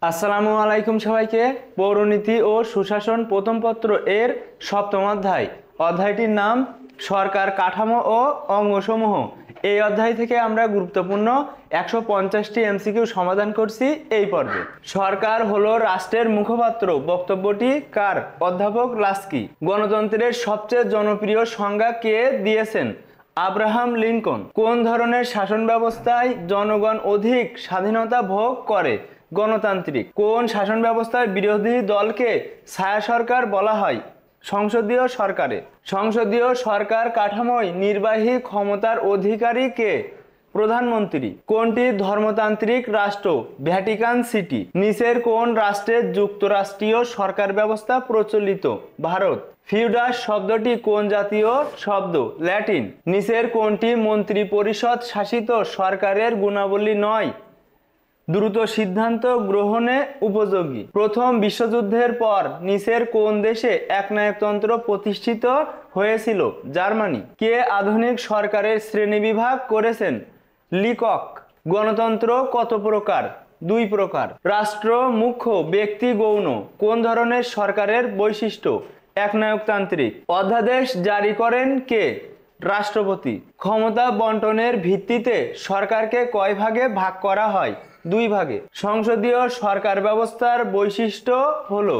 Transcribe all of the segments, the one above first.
আসসালামু আলাইকুম সবাইকে। পৌরনীতি ও সুশাসন প্রথম পত্র এর সপ্তম অধ্যায়। অধ্যায়টির নাম সরকার কাঠামো ও অঙ্গসমূহ। এই অধ্যায় থেকে আমরা গুরুত্বপূর্ণ 150টি এমসিকিউ সমাধান করছি এই পর্বে। সরকার হলো রাষ্ট্রের মুখপাত্র। বক্তব্যটি কার? অধ্যাপক লাস্কি। গণতন্ত্রের সবচেয়ে জনপ্রিয় সংজ্ঞা কে দিয়েছেন? Abraham Lincoln. কোন ধরনের শাসন ব্যবস্থায় জনগণ অধিক স্বাধীনতা ভোগ করে? গণতান্ত্রিক। কোন শাসন ব্যবস্থায় বিরোধী দলকে ছায়া সরকার বলা হয়? সংসদীয় সরকারে। সংসদীয় সরকার কাঠামোয় নির্বাহী ক্ষমতার অধিকারী কে? প্রধানমন্ত্রী। কোনটি ধর্মতান্ত্রিক রাষ্ট্র? Vatican city. নিচের কোন রাষ্ট্রে যুক্তরাষ্ট্রীয় সরকার ব্যবস্থা প্রচলিত? ভারত। ফিউডাস শব্দটি কোন জাতীয় শব্দ? ল্যাটিন। নিচের কোনটি মন্ত্রী পরিষদ শাসিত সরকারের গুণাবলী নয়? দ্রুত সিদ্ধান্ত গ্রহণে উপযোগী। প্রথম বিশ্বযুদ্ধের পর নিচের কোন দেশে একনায়কতন্ত্র প্রতিষ্ঠিত হয়েছিল? জার্মানি। কে আধুনিক সরকারের শ্রেণীবিভাগ করেছেন? লিকক। গণতন্ত্র কত প্রকার? দুই প্রকার। রাষ্ট্র মুখ্য, ব্যক্তি গৌণ। কোন ধরনের সরকারের বৈশিষ্ট্য? একনায়কতান্ত্রিক। অধ্যাদেশ জারি করেন কে? রাষ্ট্রপতি। ক্ষমতা বন্টনের ভিত্তিতে সরকারকে কয় ভাগে ভাগ করা হয়? দুই ভাগে। সংসদীয় সরকার ব্যবস্থার বৈশিষ্ট্য হলো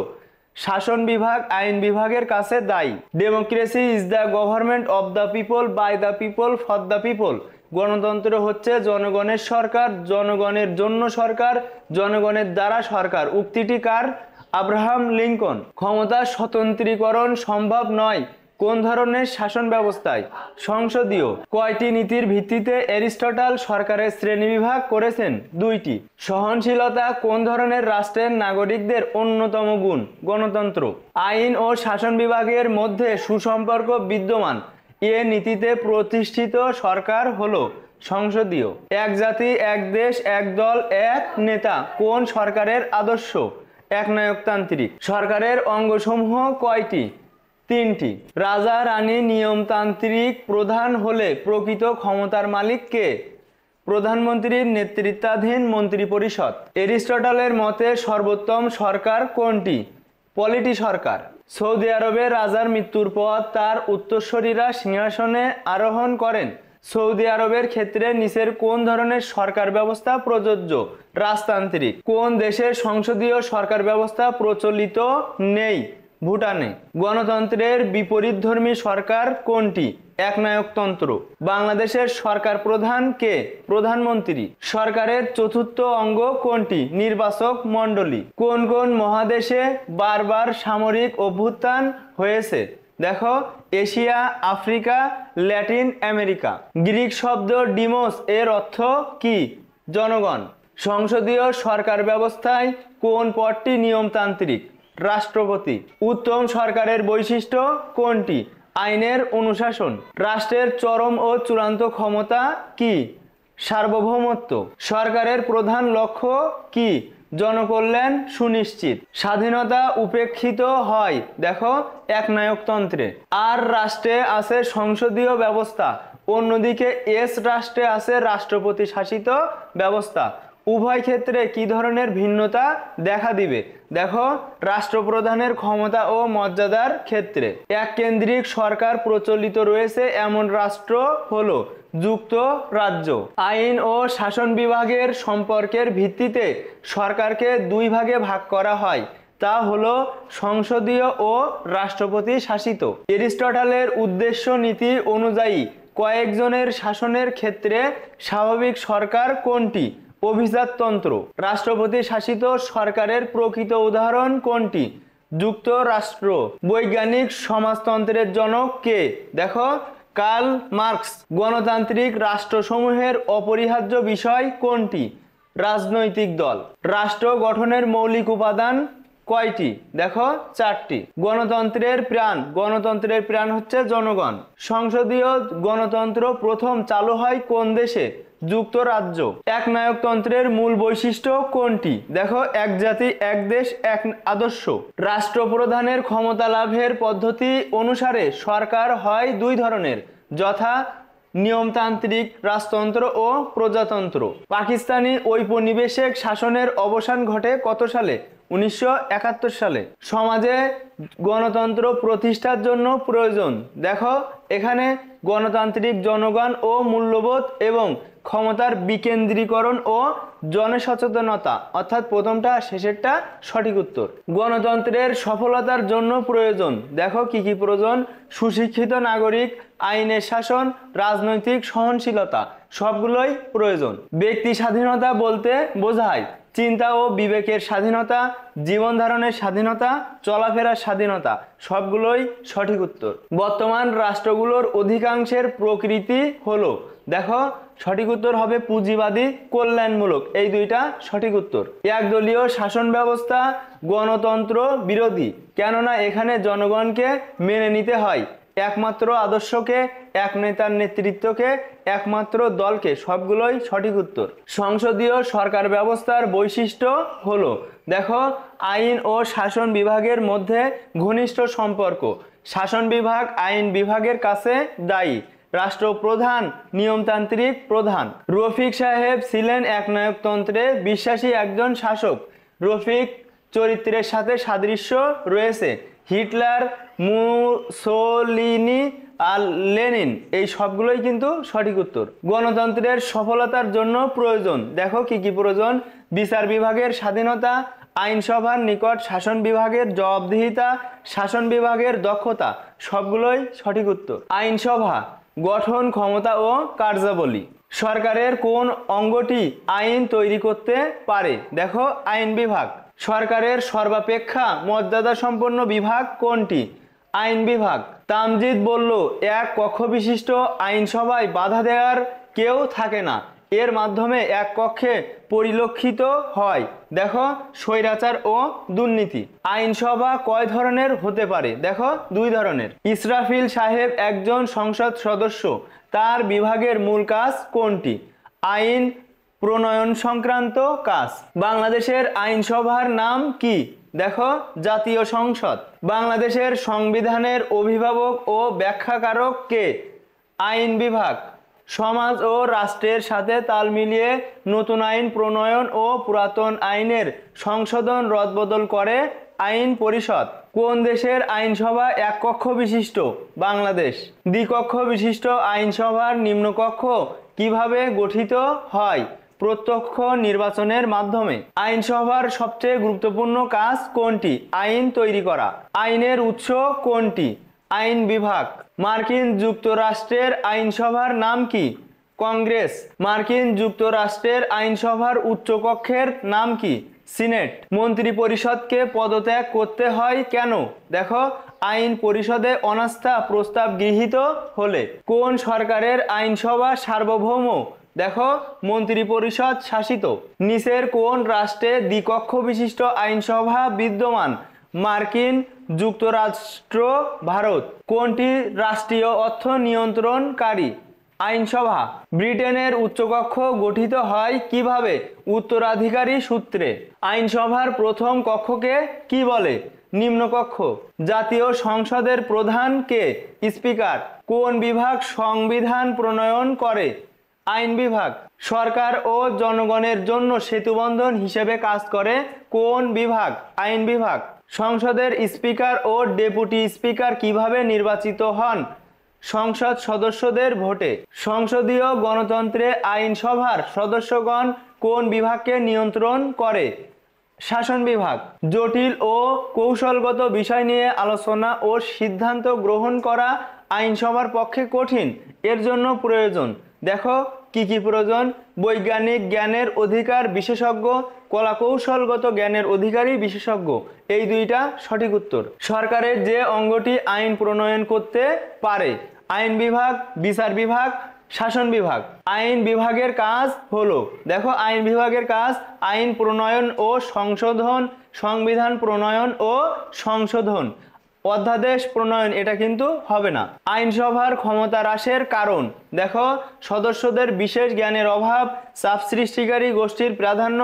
শাসন বিভাগ আইন বিভাগের কাছে দায়ী। Democracy is the government of the people, by the people, for the people. গণতন্ত্র হচ্ছে জনগণের সরকার, জনগণের জন্য সরকার, জনগণের দ্বারা সরকার। উক্তিটি কার? Abraham Lincoln. ক্ষমতা স্বতন্ত্রীকরণ সম্ভব নয় কোন ধরনের শাসন ব্যবস্থায়? সংসদীয়। কয়টি নীতির ভিত্তিতে অ্যারিস্টটল সরকারের শ্রেণীবিভাগ করেছেন? দুইটি। সহনশীলতা কোন ধরনের রাষ্ট্রের নাগরিকদের অন্যতম গুণ? গণতন্ত্র। আইন ও শাসন বিভাগের মধ্যে সুসম্পর্ক বিদ্যমান এ নীতিতে প্রতিষ্ঠিত সরকার হলো সংসদীয়। এক জাতি এক দেশ এক দল এক নেতা কোন সরকারের আদর্শ? একনায়কতান্ত্রিক। সরকারের অঙ্গসমূহ কয়টি? তিনটি। রাজা রানী নিয়মতান্ত্রিক প্রধান হলে প্রকৃত ক্ষমতার মালিক কে? প্রধানমন্ত্রীর নেতৃত্বাধীন মন্ত্রিপরিষদ। এরিস্টটলের মতে সর্বোত্তম সরকার কোনটি? পলিটি সরকার। সৌদি আরবে রাজার মৃত্যুর পর তার উত্তরসূরিরা সিংহাসনে আরোহণ করেন। সৌদি আরবের ক্ষেত্রে নিচের কোন ধরনের সরকার ব্যবস্থা প্রযোজ্য? রাজতান্ত্রিক। কোন দেশের সংসদীয় সরকার ব্যবস্থা প্রচলিত নেই? ভুটানে। গণতন্ত্রের বিপরীতধর্মী সরকার কোনটি? একনায়কতন্ত্র। বাংলাদেশের সরকার প্রধান কে? প্রধানমন্ত্রী। সরকারের চতুর্থ অঙ্গ কোনটি? নির্বাচক মণ্ডলী। কোন কোন মহাদেশে বারবার সামরিক অভ্যুত্থান হয়েছে? দেখো, Asia, Africa, Latin America. Greek শব্দ ডিমোস এর অর্থ কি? জনগণ। সংসদীয় সরকার ব্যবস্থায় কোন পদটি নিয়মতান্ত্রিক? রাষ্ট্রপতি। উত্তম সরকারের বৈশিষ্ট্য কোনটি? আইনের অনুশাসন। রাষ্ট্রের চরম ও চূড়ান্ত ক্ষমতা কি? সার্বভৌমত্ব। সরকারের প্রধান লক্ষ্য কি? জনকল্যাণ সুনিশ্চিত। স্বাধীনতা উপেক্ষিত হয় দেখো একনায়কতন্ত্রে। আর রাষ্ট্রে আছে সংসদীয় ব্যবস্থা, অন্যদিকে এস রাষ্ট্রে আছে রাষ্ট্রপতি শাসিত ব্যবস্থা। উভয় ক্ষেত্রে কি ধরনের ভিন্নতা দেখা দিবে? দেখো, রাষ্ট্রপ্রধানের ক্ষমতা ও মর্যাদার ক্ষেত্রে। এককেন্দ্রিক সরকার প্রচলিত রয়েছে এমন রাষ্ট্র হলো যুক্তরাজ্য। আইন ও শাসন বিভাগের সম্পর্কের ভিত্তিতে সরকারকে দুই ভাগে ভাগ করা হয়, তা হলো সংসদীয় ও রাষ্ট্রপতি শাসিত। এরিস্টটলের উদ্দেশ্য নীতি অনুযায়ী কয়েকজনের শাসনের ক্ষেত্রে স্বাভাবিক সরকার কোনটি? অভিজাততন্ত্র। রাষ্ট্রপতি শাসিত সরকারের প্রকৃত উদাহরণ কোনটি? যুক্তরাষ্ট্র। বৈজ্ঞানিক সমাজতন্ত্রের জনক কে? দেখো, কার্ল মার্কস। গণতান্ত্রিক রাষ্ট্রসমূহের অপরিহার্য বিষয় কোনটি? রাজনৈতিক দল। রাষ্ট্র গঠনের মৌলিক উপাদান কয়টি? দেখো, চারটি। গণতন্ত্রের প্রাণ। গণতন্ত্রের প্রাণ হচ্ছে জনগণ। সংসদীয় গণতন্ত্র প্রথম চালু হয় কোন দেশে? যুক্তরাজ্য। একনায়কতন্ত্রের মূল বৈশিষ্ট্য কোনটি? দেখো, এক জাতি এক দেশ এক আদর্শ। রাষ্ট্রপ্রধানের ক্ষমতা লাভের পদ্ধতি অনুসারে সরকার হয় দুই ধরনের, যথা নিয়মতান্ত্রিক রাজতন্ত্র ও প্রজাতন্ত্র। পাকিস্তানি ঔপনিবেশিক শাসনের অবসান ঘটে কত সালে? 1971 সালে। সমাজে গণতন্ত্র প্রতিষ্ঠার জন্য প্রয়োজন। দেখো এখানে গণতান্ত্রিক জনগণ ও মূল্যবোধ এবং ক্ষমতার বিকেন্দ্রীকরণ ও জনসচেতনতা, অর্থাৎ প্রথমটা শেষেরটা সঠিক উত্তর। গণতন্ত্রের সফলতার জন্য প্রয়োজন। দেখো কি কি প্রয়োজন? সুশিক্ষিত নাগরিক, আইনের শাসন, রাজনৈতিক সহনশীলতা, সবগুলোই প্রয়োজন। ব্যক্তি স্বাধীনতা বলতে বোঝায় চিন্তা ও বিবেকের স্বাধীনতা, জীবন ধারণের স্বাধীনতা, চলাফেরার স্বাধীনতা, সবগুলোই সঠিক উত্তর। বর্তমান রাষ্ট্রগুলোর অধিকাংশের প্রকৃতি হলো, দেখো সঠিক উত্তর হবে পুঁজিবাদী, কল্যাণমূলক, এই দুইটা সঠিক উত্তর। একদলীয় শাসন ব্যবস্থা গণতন্ত্র বিরোধী, কেননা এখানে জনগণকে মেনে নিতে হয় একমাত্র আদর্শকে, এক নেতার নেতৃত্বকে, একমাত্র দলকে, সবগুলোই সঠিক উত্তর। সংসদীয় সরকার ব্যবস্থার বৈশিষ্ট্য হলো, দেখো আইন ও শাসন বিভাগের মধ্যে ঘনিষ্ঠ সম্পর্ক, শাসন বিভাগ আইন বিভাগের কাছে দায়ী, রাষ্ট্রপ্রধান নিয়মতান্ত্রিক প্রধান। রফিক সাহেব ছিলেন একনায়কতন্ত্রে বিশ্বাসী একজন শাসক। রফিক চরিত্রের সাথে সাদৃশ্য রয়েছে হিটলার, মুসোলিনি আর লেনিন, এই সবগুলোই কিন্তু সঠিক উত্তর। গণতন্ত্রের সফলতার জন্য প্রয়োজন। দেখো কি কি প্রয়োজন? বিচার বিভাগের স্বাধীনতা, আইনসভার নিকট শাসন বিভাগের জবাবদিহিতা, শাসন বিভাগের দক্ষতা, সবগুলোই সঠিক উত্তর। আইনসভা গঠন, ক্ষমতা ও কার্যাবলী। সরকারের কোন অঙ্গটি আইন তৈরি করতে পারে? দেখো আইন বিভাগ। সরকারের সর্বাপেক্ষা মর্যাদা সম্পন্ন বিভাগ কোনটি? আইন বিভাগ। তামজিদ বলল, এক কক্ষ বিশিষ্ট আইনসভায় বাধা দেওয়ার কেউ থাকে না, এর মাধ্যমে এক কক্ষে পরিলক্ষিত হয়, দেখো স্বৈরাচার ও দুর্নীতি। আইনসভা কয় ধরনের হতে পারে? দেখো দুই ধরনের। ইসরাফিল সাহেব একজন সংসদ সদস্য, তার বিভাগের মূল কাজ কোনটি? আইন প্রণয়ন সংক্রান্ত কাজ। বাংলাদেশের আইনসভার নাম কি? দেখো জাতীয় সংসদ। বাংলাদেশের সংবিধানের অভিভাবক ও ব্যাখ্যাকারক কে? আইন বিভাগ। সমাজ ও রাষ্ট্রের সাথে তাল মিলিয়ে নতুন আইন প্রণয়ন ও পুরাতন আইনের সংশোধন রদবদল করে আইন পরিষদ। কোন দেশের আইনসভা এক কক্ষ বিশিষ্ট? বাংলাদেশ। দ্বিকক্ষ বিশিষ্ট আইনসভার নিম্নকক্ষ কিভাবে গঠিত হয়? প্রত্যক্ষ নির্বাচনের মাধ্যমে। আইনসভার সবচেয়ে গুরুত্বপূর্ণ কাজ কোনটি? আইন তৈরি করা। আইনের উৎস কোনটি? আইন বিভাগ। মার্কিন যুক্তরাষ্ট্রের আইনসভার নাম কি? কংগ্রেস। মার্কিন যুক্তরাষ্ট্রের আইনসভার উচ্চকক্ষের নাম কি? সিনেট। মন্ত্রী পরিষদকে পদত্যাগ করতে হয় কেন? দেখো আইন পরিষদে অনাস্থা প্রস্তাব গৃহীত হলে। কোন সরকারের আইনসভা সার্বভৌম? দেখো মন্ত্রী পরিষদ শাসিত। নিচের কোন রাষ্ট্রে দ্বিকক্ষ বিশিষ্ট আইনসভা বিদ্যমান? মার্কিন যুক্তরাষ্ট্র, ভারত। কোনটি রাষ্ট্রীয় অর্থ নিয়ন্ত্রণকারী? আইনসভা। ব্রিটেনের উচ্চকক্ষ গঠিত হয় কিভাবে? উত্তরাধিকারী সূত্রে। আইনসভার প্রথম কক্ষকে কি বলে? নিম্নকক্ষ। জাতীয় সংসদের প্রধান কে? স্পিকার। কোন বিভাগ সংবিধান প্রণয়ন করে? আইন বিভাগ। সরকার ও জনগণের জন্য সেতুবন্ধন হিসেবে কাজ করে কোন বিভাগ? আইন বিভাগ। সংসদের স্পিকার ও ডেপুটি স্পিকার কিভাবে নির্বাচিত হন? সংসদ সদস্যদের ভোটে। সংসদীয় গণতন্ত্রে আইনসভার সদস্যগণ কোন বিভাগকে নিয়ন্ত্রণ করে? শাসন বিভাগ। জটিল ও কৌশলগত বিষয় নিয়ে আলোচনা ও সিদ্ধান্ত গ্রহণ করা আইনসভার পক্ষে কঠিন, এর জন্য প্রয়োজন। দেখো কি কি প্রয়োজন? বৈজ্ঞানিক জ্ঞানের অধিকার বিশেষজ্ঞ, কলাকৌশলগত জ্ঞানের অধিকারী বিশেষজ্ঞ, এই দুইটা সঠিক উত্তর। সরকারের যে অঙ্গটি আইন প্রণয়ন করতে পারে? আইন বিভাগ, বিচার বিভাগ, শাসন বিভাগ। আইন বিভাগের কাজ হলো, দেখো আইন বিভাগের কাজ আইন প্রণয়ন ও সংশোধন, সংবিধান প্রণয়ন ও সংশোধন, অধ্যাদেশ প্রণয়ন এটা কিন্তু হবে না। আইনসভার ক্ষমতা হ্রাসের কারণ? দেখো সদস্যদের বিশেষ জ্ঞানের অভাব, চাপ সৃষ্টিকারী গোষ্ঠীর প্রাধান্য,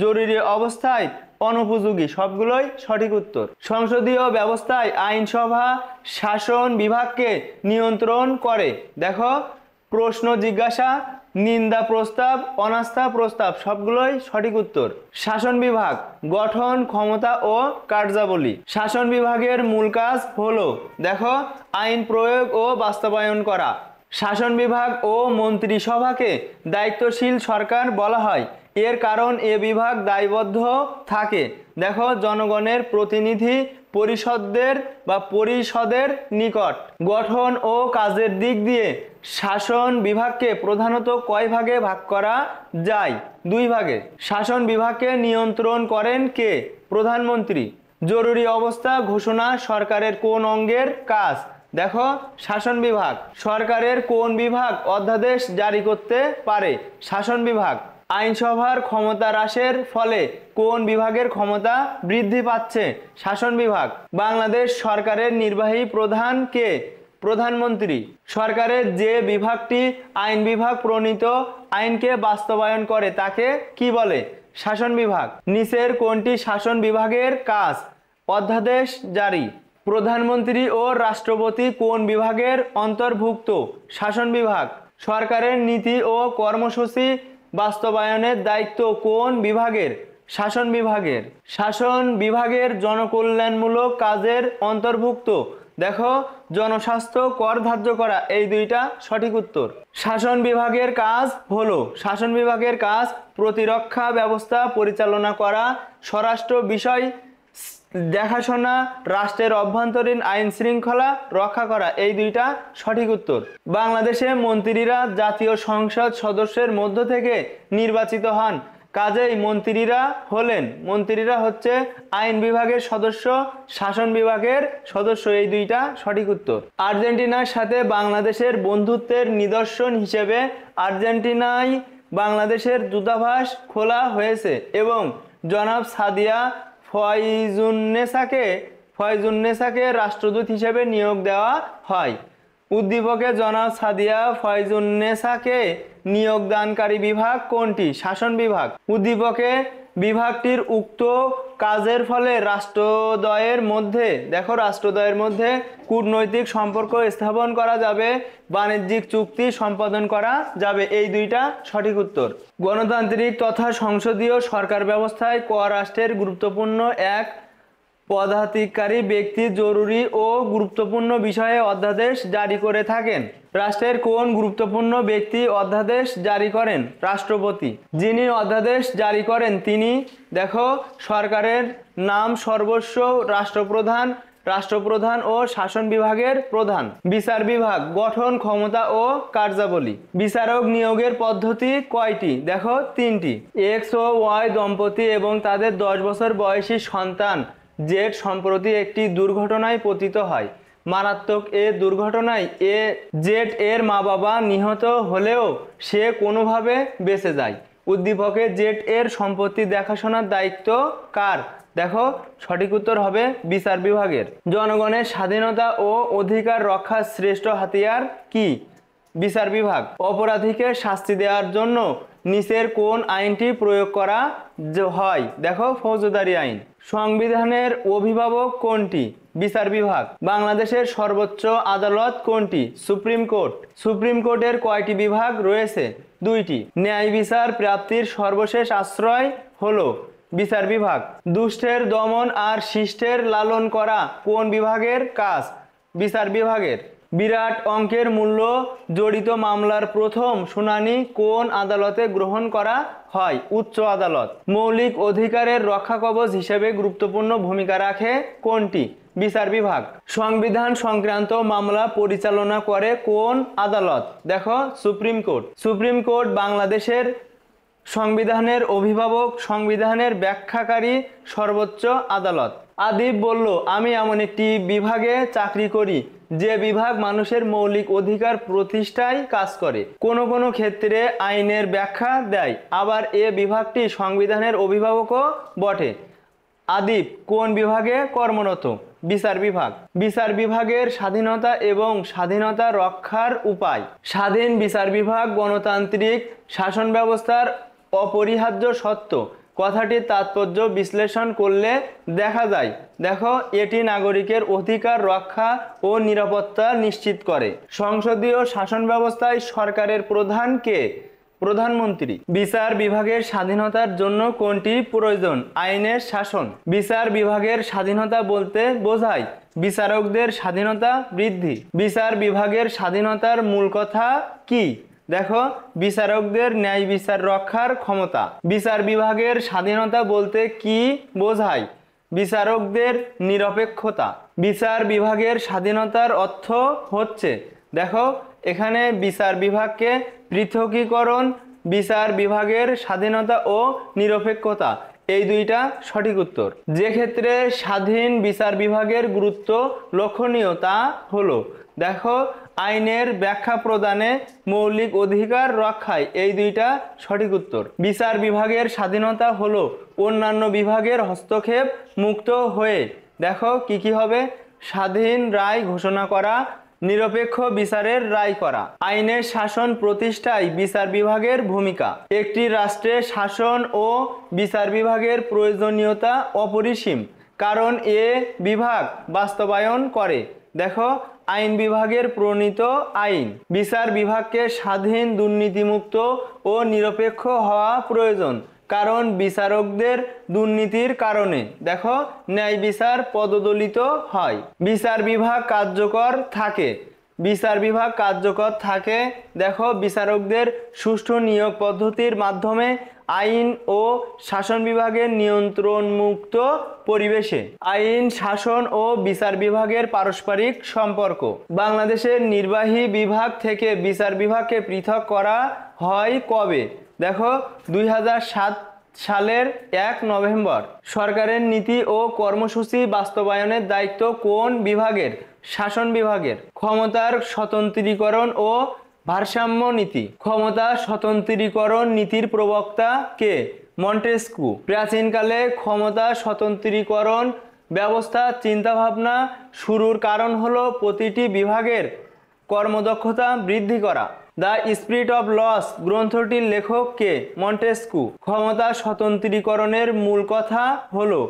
জরুরি অবস্থায় অনুপযোগী, সবগুলোই সঠিক উত্তর। সংসদীয় ব্যবস্থায় আইনসভা শাসন বিভাগকে নিয়ন্ত্রণ করে। দেখো প্রশ্ন জিজ্ঞাসা, নিন্দা প্রস্তাব, অনাস্থা প্রস্তাব সবগুলোই সঠিক উত্তর। শাসন বিভাগ গঠন, ক্ষমতা ও কার্যাবলী। শাসন বিভাগের মূল কাজ হলো দেখো আইন প্রয়োগ ও বাস্তবায়ন করা। শাসন বিভাগ ও মন্ত্রিসভাকে দায়িত্বশীল সরকার বলা হয়। এর কারণ এ বিভাগ দায়বদ্ধ থাকে দেখো জনগণের প্রতিনিধি পরিষদের নিকট। গঠন ও কাজের দিক দিয়ে শাসন বিভাগকে প্রধানত কয় ভাগে ভাগ করা যায়? 2 ভাগে। শাসন বিভাগকে নিয়ন্ত্রণ করেন কে? প্রধানমন্ত্রী। জরুরি অবস্থা ঘোষণা সরকারের কোন অঙ্গের কাজ? দেখো শাসন বিভাগ। সরকারের কোন বিভাগ অধ্যাদেশ জারি করতে পারে? শাসন বিভাগ। আইনসভার ক্ষমতা হ্রাসের ফলে কোন বিভাগের ক্ষমতা বৃদ্ধি পাচ্ছে? শাসন বিভাগ। বাংলাদেশ সরকারের নির্বাহী প্রধান কে? প্রধানমন্ত্রী। সরকারের যে বিভাগটি আইন বিভাগ প্রণীত আইনকে বাস্তবায়ন করে তাকে কি বলে? শাসন বিভাগ। নিচের কোনটি শাসন বিভাগের কাজ? অধ্যাদেশ জারি। প্রধানমন্ত্রী ও রাষ্ট্রপতি কোন বিভাগের অন্তর্ভুক্ত? শাসন বিভাগ। সরকারের নীতি ও কর্মসূচি বাস্তবায়নের দায়িত্ব কোন বিভাগের? শাসন বিভাগের। শাসন বিভাগের জনকল্যাণমূলক কাজের অন্তর্ভুক্ত দেখো জনস্বাস্থ্য, কর ধার্য করা, এই 2টা সঠিক উত্তর। শাসন বিভাগের কাজ হলো শাসন বিভাগের কাজ প্রতিরক্ষা ব্যবস্থা পরিচালনা করা, স্বরাষ্ট্র বিষয় দেখাশোনা, রাষ্ট্রের অভ্যন্তরীণ আইন শৃঙ্খলা রক্ষা করা, এই 2টা সঠিক উত্তর। বাংলাদেশে মন্ত্রীরা জাতীয় সংসদ সদস্যের মধ্য থেকে নির্বাচিত হন। কাজেই মন্ত্রীরা হচ্ছে আইন বিভাগের সদস্য, শাসন বিভাগের সদস্য, এই 2টা সঠিক উত্তর। আর্জেন্টিনার সাথে বাংলাদেশের বন্ধুত্বের নিদর্শন হিসেবে আর্জেন্টিনায় বাংলাদেশের দূতাবাস খোলা হয়েছে এবং জনাব সাদিয়া ফয়জুন্নেসাকে রাষ্ট্রদূত হিসেবে নিয়োগ দেওয়া হয়। উদ্দীপকে জনাব সাদিয়া ফয়জুন্নেসাকে নিয়োগদানকারী বিভাগ কোনটি? শাসন বিভাগ। উদ্দীপকে বিভাগটির উক্ত কাজের ফলে রাষ্ট্রদ্বয়ের মধ্যে কূটনৈতিক সম্পর্ক স্থাপন করা যাবে, বাণিজ্যিক চুক্তি সম্পাদন করা যাবে, এই 2টা সঠিক উত্তর। গণতান্ত্রিক তথা সংসদীয় সরকার ব্যবস্থায় ক রাষ্ট্রের গুরুত্বপূর্ণ এক পদাধিকারী ব্যক্তি জরুরি ও গুরুত্বপূর্ণ বিষয়ে অধ্যাদেশ জারি করে থাকেন? রাষ্ট্রের কোন গুরুত্বপূর্ণ ব্যক্তি অধ্যাদেশ জারি করেন? রাষ্ট্রপতি। যিনি অধ্যাদেশ জারি করেন তিনি দেখো সরকারের নাম সর্বস্ব রাষ্ট্রপ্রধান ও শাসন বিভাগের প্রধান। বিচার বিভাগ গঠন, ক্ষমতা ও কার্যাবলী। বিচারক নিয়োগের পদ্ধতি কয়টি? দেখো 3টি। X ও Y দম্পতি এবং তাদের 10 বছর বয়সী সন্তান জেড সম্প্রতি একটি দুর্ঘটনায় পতিত হয়। মারাত্মক এ দুর্ঘটনায় জেড এর মা বাবা নিহত হলেও সে কোনোভাবে বেঁচে যায়। উদ্দীপকে জেড এর সম্পত্তি দেখাশোনার দায়িত্ব কার? দেখো সঠিক উত্তর হবে বিচার বিভাগের। জনগণের স্বাধীনতা ও অধিকার রক্ষার শ্রেষ্ঠ হাতিয়ার কি? বিচার বিভাগ। অপরাধীকে শাস্তি দেওয়ার জন্য নিচের কোন আইনটি প্রয়োগ করা হয়? দেখো ফৌজদারি আইন। সংবিধানের অভিভাবক কোনটি? বিচার বিভাগ। বাংলাদেশের সর্বোচ্চ আদালত কোনটি? Supreme court. সুপ্রিম কোর্টের কয়টি বিভাগ রয়েছে? 2টি। ন্যায় বিচার প্রাপ্তির সর্বশেষ আশ্রয় হলো বিচার বিভাগ। দুষ্টের দমন আর শিষ্টের লালন করা কোন বিভাগের কাজ? বিচার বিভাগের। বিরাট অঙ্কের মূল্য জড়িত মামলার প্রথম শুনানি কোন আদালতে গ্রহণ করা হয়? উচ্চ আদালত। মৌলিক অধিকারের রক্ষাকবচ হিসেবে গুরুত্বপূর্ণ ভূমিকা রাখে কোনটি? বিচার বিভাগ। সংবিধান সংক্রান্ত মামলা পরিচালনা করে কোন আদালত? দেখো সুপ্রিম কোর্ট। সুপ্রিম কোর্ট বাংলাদেশের সংবিধানের অভিভাবক, সংবিধানের ব্যাখ্যাকারী সর্বোচ্চ আদালত। আদিব বলল, আমি এমন একটি বিভাগে চাকরি করি যে বিভাগ মানুষের মৌলিক অধিকার প্রতিষ্ঠায় কাজ করে, কোনো কোনো ক্ষেত্রে আইনের ব্যাখ্যা দেয়, আবার এ বিভাগটি সংবিধানের অভিভাবকও বটে। আদিব কোন বিভাগে কর্মরত? বিচার বিভাগ। বিচার বিভাগের স্বাধীনতা এবং স্বাধীনতা রক্ষার উপায়। স্বাধীন বিচার বিভাগ গণতান্ত্রিক শাসন ব্যবস্থার অপরিহার্য সত্য। কথাটির তাৎপর্য বিশ্লেষণ করলে দেখা যায়, দেখো, এটি নাগরিকের অধিকার রক্ষা ও নিরাপত্তা নিশ্চিত করে। সংসদীয় শাসন ব্যবস্থায় সরকারের প্রধান কে? প্রধানমন্ত্রী। বিচার বিভাগের স্বাধীনতার জন্য কোনটি প্রয়োজন? আইনের শাসন। বিচার বিভাগের স্বাধীনতা বলতে বোঝায় বিচারকদের স্বাধীনতা বৃদ্ধি। বিচার বিভাগের স্বাধীনতার মূল কথা কি? দেখো, বিচারকদের ন্যায় বিচার রক্ষার ক্ষমতা। বিচার বিভাগের স্বাধীনতা বলতে কি বোঝায়? বিচারকদের নিরপেক্ষতা। বিচার বিভাগের স্বাধীনতার অর্থ হচ্ছে, দেখো, এখানে বিচার বিভাগকে পৃথকীকরণ, বিচার বিভাগের স্বাধীনতা ও নিরপেক্ষতা, এই দুইটা সঠিক উত্তর। যে ক্ষেত্রে স্বাধীন বিচার বিভাগের গুরুত্ব লক্ষণীয় তা হলো, দেখো, আইনের ব্যাখ্যা প্রদানে, মৌলিক অধিকার রক্ষায়, এই দুইটা সঠিক উত্তর। বিচার বিভাগের স্বাধীনতা হলো অন্যান্য বিভাগের হস্তক্ষেপ মুক্ত হয়ে, দেখো, কি হবে? স্বাধীন রায় ঘোষণা করা, নিরপেক্ষ বিচারের রায় করা। আইনের শাসন প্রতিষ্ঠায় বিচার বিভাগের ভূমিকা। একটি রাষ্ট্রে শাসন ও বিচার বিভাগের প্রয়োজনীয়তা অপরিসীম, কারণ এ বিভাগ বাস্তবায়ন করে, দেখো, আইন বিভাগের প্রণীত আইন। বিচার বিভাগকে স্বাধীন, দুর্নীতিমুক্ত ও নিরপেক্ষ হওয়া প্রয়োজন, কারণ বিচারকদের দুর্নীতির কারণে, দেখো, ন্যায় বিচার পদদলিত হয়। বিচার বিভাগ কার্যকর থাকে। বিচার বিভাগ কার্যকর থাকে, দেখো, বিচারকদের সুষ্ঠু নিয়োগ পদ্ধতির মাধ্যমে, আইন ও শাসন বিভাগের নিয়ন্ত্রণমুক্ত পরিবেশে। আইন, শাসন ও বিচার বিভাগের পারস্পরিক সম্পর্ক। বাংলাদেশের নির্বাহী বিভাগ থেকে বিচার বিভাগকে পৃথক করা হয় কবে? দেখো, 2007 সালের 1 নভেম্বর। সরকারের নীতি ও কর্মসূচি বাস্তবায়নের দায়িত্ব কোন বিভাগের? শাসন বিভাগের। ক্ষমতার স্বতন্ত্রীকরণ ও ভারসাম্য নীতি। ক্ষমতা স্বতন্ত্রীকরণ নীতির প্রবক্তা কে? মন্টেস্কু। প্রাচীনকালে ক্ষমতা স্বতন্ত্রীকরণ ব্যবস্থা চিন্তাভাবনা শুরুর কারণ হলো প্রতিটি বিভাগের কর্মদক্ষতা বৃদ্ধি করা। দ্য স্পিরিট অফ লস গ্রন্থটির লেখক কে? মন্টেস্কু। ক্ষমতা স্বতন্ত্রীকরণের মূল কথা হলো,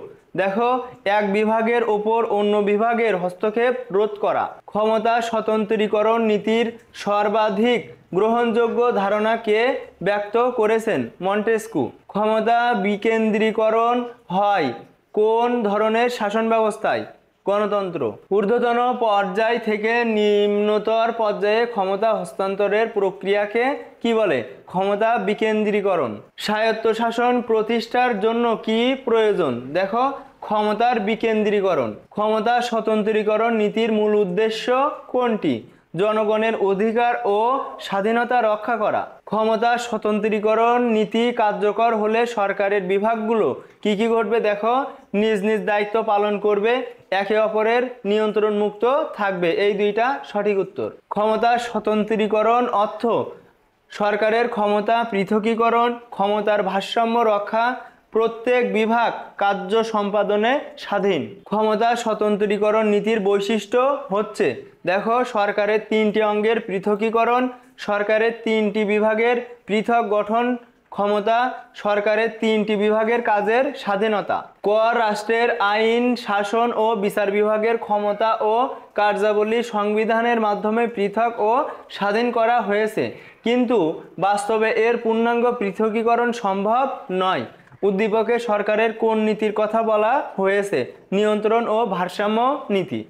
দেখো, এক বিভাগের ওপর অন্য বিভাগের হস্তক্ষেপ রোধ করা। ক্ষমতা স্বতন্ত্রীকরণ নীতির সর্বাধিক গ্রহণযোগ্য ধারণা কে ব্যক্ত করেছেন? মন্টেস্কু। ক্ষমতা বিকেন্দ্রীকরণ হয় কোন ধরনের শাসন ব্যবস্থায়? গণতন্ত্র। ঊর্ধ্বতন পর্যায় থেকে নিম্নতর পর্যায়ে ক্ষমতা হস্তান্তরের প্রক্রিয়াকে কি বলে? ক্ষমতা বিকেন্দ্রীকরণ। স্বায়ত্তশাসন প্রতিষ্ঠার জন্য কি প্রয়োজন? দেখো, ক্ষমতার বিকেন্দ্রীকরণ। ক্ষমতা স্বতন্ত্রীকরণ নীতির মূল উদ্দেশ্য কোনটি? জনগণের অধিকার ও স্বাধীনতা রক্ষা করা। ক্ষমতা স্বতন্ত্রীকরণ নীতি কার্যকর হলে সরকারের বিভাগগুলো কি করবে? দেখো, নিজ নিজ দায়িত্ব পালন করবে, একে অপরের নিয়ন্ত্রণ মুক্ত থাকবে, এই দুইটা সঠিক উত্তর। ক্ষমতা স্বতন্ত্রীকরণ অর্থ সরকারের ক্ষমতা পৃথকীকরণ, ক্ষমতার ভারসাম্য রক্ষা, প্রত্যেক বিভাগ কার্য সম্পাদনে স্বাধীন। ক্ষমতা স্বতন্ত্রীকরণ নীতির বৈশিষ্ট্য হচ্ছে, দেখো, সরকারের 3টি অঙ্গের পৃথকীকরণ, সরকারের 3টি বিভাগের পৃথক গঠন ক্ষমতা, সরকারের 3টি বিভাগের কাজের স্বাধীনতা। ক রাষ্ট্রের আইন, শাসন ও বিচার বিভাগের ক্ষমতা ও কার্যাবলী সংবিধানের মাধ্যমে পৃথক ও স্বাধীন করা হয়েছে, কিন্তু বাস্তবে এর পূর্ণাঙ্গ পৃথকীকরণ সম্ভব নয়। উদ্দীপকে সরকারের কোন নীতির কথা বলা হয়েছে? নিয়ন্ত্রণ ও ভারসাম্য নীতি।